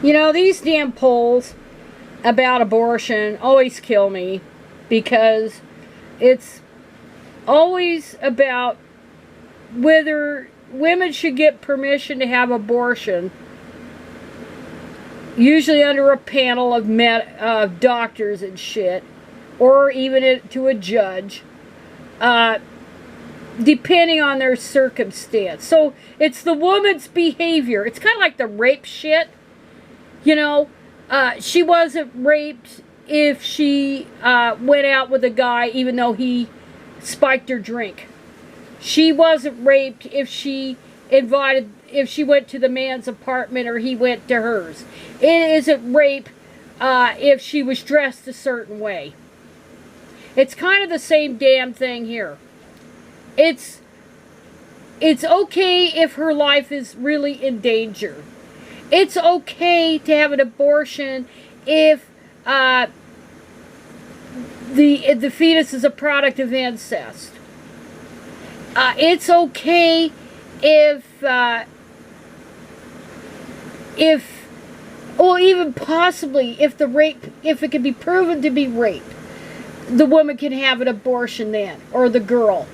You know, these damn polls about abortion always kill me because it's always about whether women should get permission to have abortion, usually under a panel of doctors and shit, or even to a judge, depending on their circumstance. So it's the woman's behavior. It's kind of like the rape shit. You know, she wasn't raped if she went out with a guy even though he spiked her drink. She wasn't raped if she went to the man's apartment or he went to hers. It isn't rape if she was dressed a certain way. It's kind of the same damn thing here. It's okay if her life is really in danger. It's okay to have an abortion if the fetus is a product of incest. It's okay if or even possibly if it can be proven to be rape, the woman can have an abortion then, or the girl.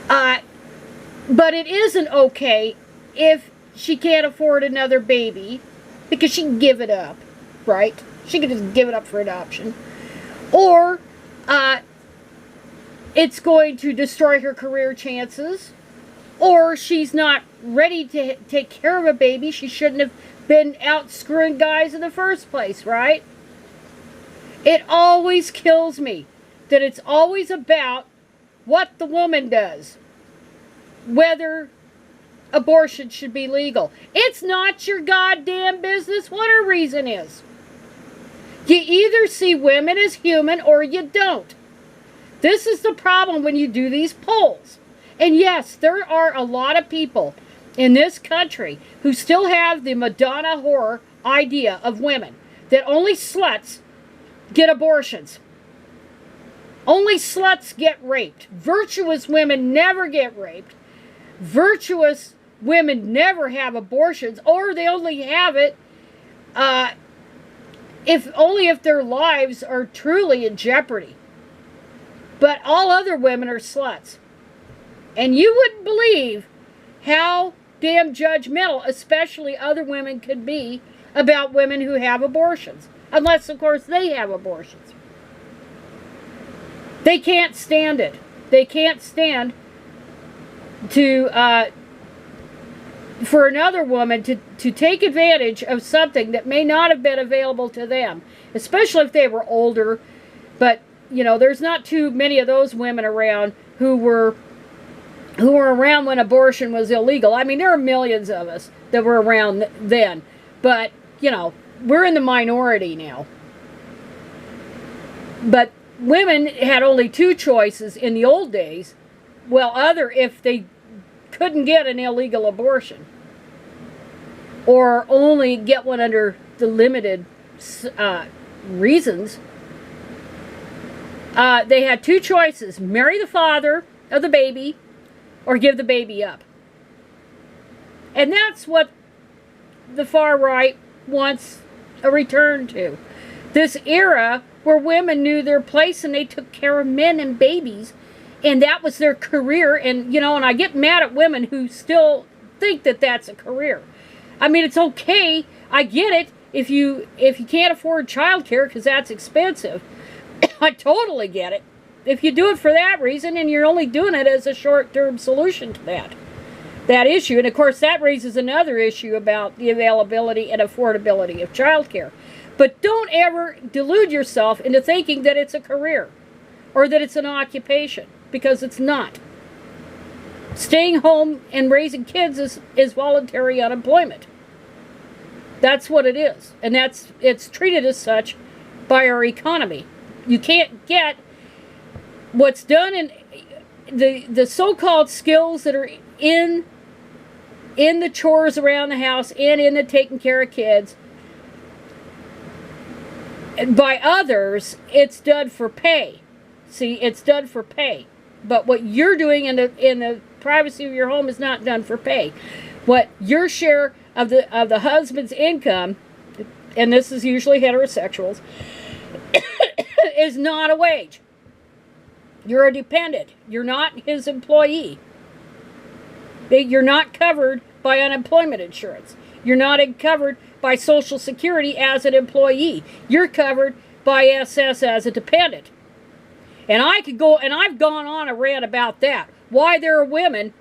But it isn't okay if she can't afford another baby, because she can give it up, right? She can just give it up for adoption. Or it's going to destroy her career chances. Or she's not ready to take care of a baby. She shouldn't have been out screwing guys in the first place, right? It always kills me that it's always about what the woman does, whether abortion should be legal. It's not your goddamn business what her reason is. You either see women as human or you don't. This is the problem when you do these polls. And yes, there are a lot of people in this country who still have the Madonna whore idea of women, that only sluts get abortions. Only sluts get raped. Virtuous women never get raped. Virtuous women never have abortions, or they only have it if their lives are truly in jeopardy. But all other women are sluts. And you wouldn't believe how damn judgmental, especially other women, could be about women who have abortions. Unless, of course, they have abortions. They can't stand it. They can't stand for another woman to take advantage of something that may not have been available to them, especially if they were older. But, you know, there's not too many of those women around who were around when abortion was illegal. I mean, there are millions of us that were around then. But, you know, we're in the minority now. But women had only two choices in the old days. Well, if they couldn't get an illegal abortion, or only get one under the limited reasons, they had two choices: marry the father of the baby, or give the baby up. And that's what the far right wants a return to. This era where women knew their place and they took care of men and babies, and that was their career. And, you know, and I get mad at women who still think that that's a career. I mean, it's okay. I get it if you can't afford childcare because that's expensive. I totally get it. If you do it for that reason and you're only doing it as a short-term solution to that issue. And of course that raises another issue about the availability and affordability of childcare. But don't ever delude yourself into thinking that it's a career or that it's an occupation, because it's not. Staying home and raising kids is voluntary unemployment. That's what it is. And it's treated as such by our economy. You can't get what's done in the so-called skills that are in the chores around the house and in the taking care of kids by others. It's done for pay. See, it's done for pay. But what you're doing in the privacy of your home is not done for pay. What your share of the husband's income, and this is usually heterosexuals, is not a wage. You're a dependent. You're not his employee. You're not covered by unemployment insurance. You're not covered by Social Security as an employee. You're covered by SS as a dependent. And I could go, and I've gone on a rant about that. Why there are women,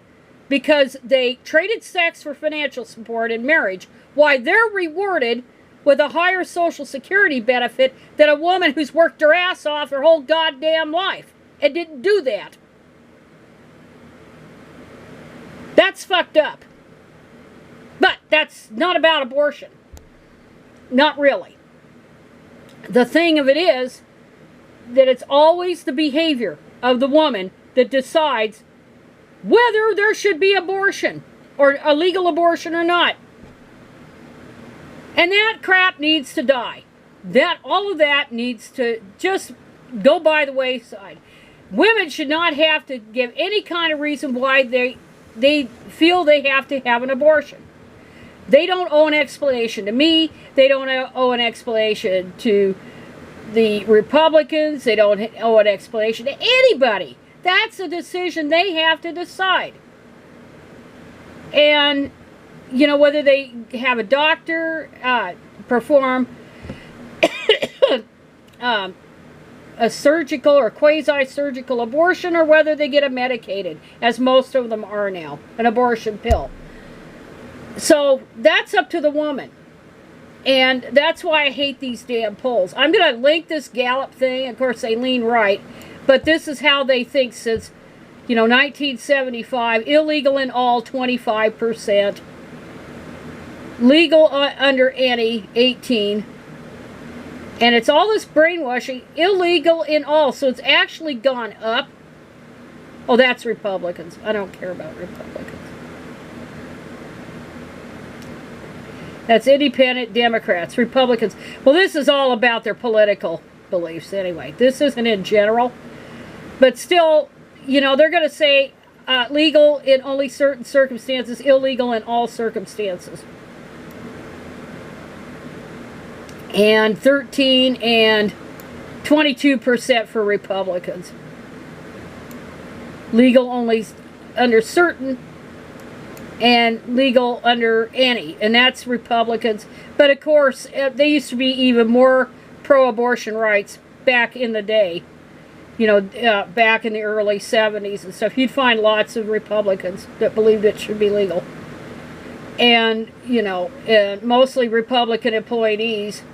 because they traded sex for financial support in marriage, why they're rewarded with a higher Social Security benefit than a woman who's worked her ass off her whole goddamn life and didn't do that. That's fucked up. But that's not about abortion. Not really. The thing of it is that it's always the behavior of the woman that decides whether there should be abortion or a legal abortion or not. And that crap needs to die. All of that needs to just go by the wayside. Women should not have to give any kind of reason why they feel they have to have an abortion. They don't owe an explanation to me. They don't owe an explanation to the Republicans. They don't owe an explanation to anybody. That's a decision they have to decide. And, you know, whether they have a doctor perform a surgical or quasi-surgical abortion, or whether they get a medicated, as most of them are now, an abortion pill. So that's up to the woman. And that's why I hate these damn polls. I'm going to link this Gallup thing. Of course, they lean right. But this is how they think since, 1975. Illegal in all, 25%. Legal under any, 18%. And it's all this brainwashing. Illegal in all. So it's actually gone up. Oh, that's Republicans. I don't care about Republicans. That's independent Democrats, Republicans. Well, this is all about their political beliefs anyway. This isn't in general. But still, they're going to say legal in only certain circumstances, illegal in all circumstances. And 13 and 22% for Republicans. Legal only under certain and legal under any, and that's Republicans. But of course, they used to be even more pro-abortion rights back in the day, back in the early 70s and stuff. You'd find lots of Republicans that believed it should be legal. And, mostly Republican appointees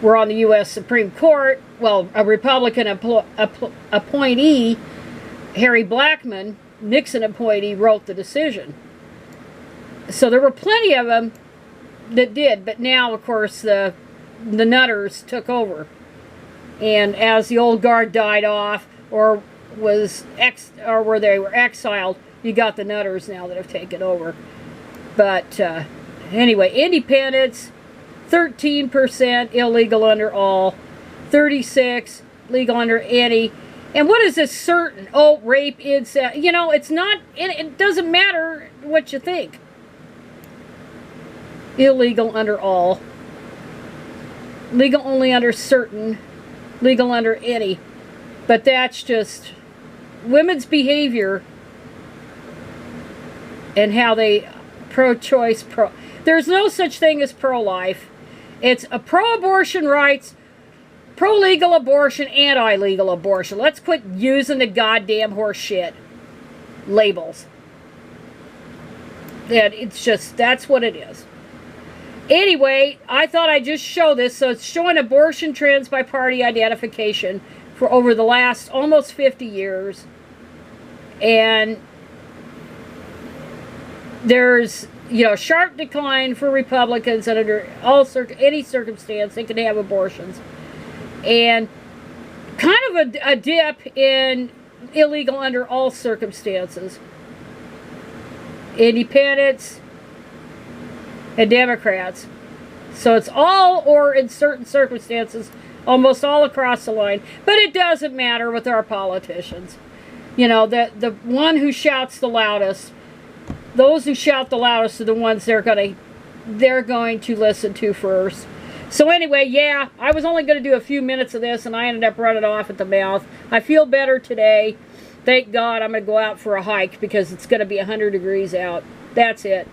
were on the U.S. Supreme Court. Well, a Republican appointee, Harry Blackmun, Nixon appointee, wrote the decision. So there were plenty of them that did, but now, of course, the nutters took over. And as the old guard died off, or where they were exiled, you got the nutters now that have taken over. But anyway, independents, 13% illegal under all, 36% legal under any. And what is this certain? Oh, rape, incest. It's not. It doesn't matter what you think. Illegal under all. Legal only under certain. Legal under any. But that's just women's behavior and how they pro-choice, there's no such thing as pro-life. It's a pro-abortion rights, pro-legal abortion, anti-legal abortion. Let's quit using the goddamn horse shit labels. And it's just, that's what it is. Anyway, I thought I'd just show this. So it's showing abortion trends by party identification for over the last almost 50 years. And there's, sharp decline for Republicans, and under any circumstance they can have abortions. And kind of a dip in illegal under all circumstances. Independents and Democrats. So it's all or in certain circumstances, almost all across the line. But it doesn't matter with our politicians. The one who shouts the loudest, those who shout the loudest are the ones they're going to they're going to listen to first. So anyway, yeah, I was only going to do a few minutes of this, and I ended up running off at the mouth. I feel better today. Thank God I'm going to go out for a hike because it's going to be 100 degrees out. That's it.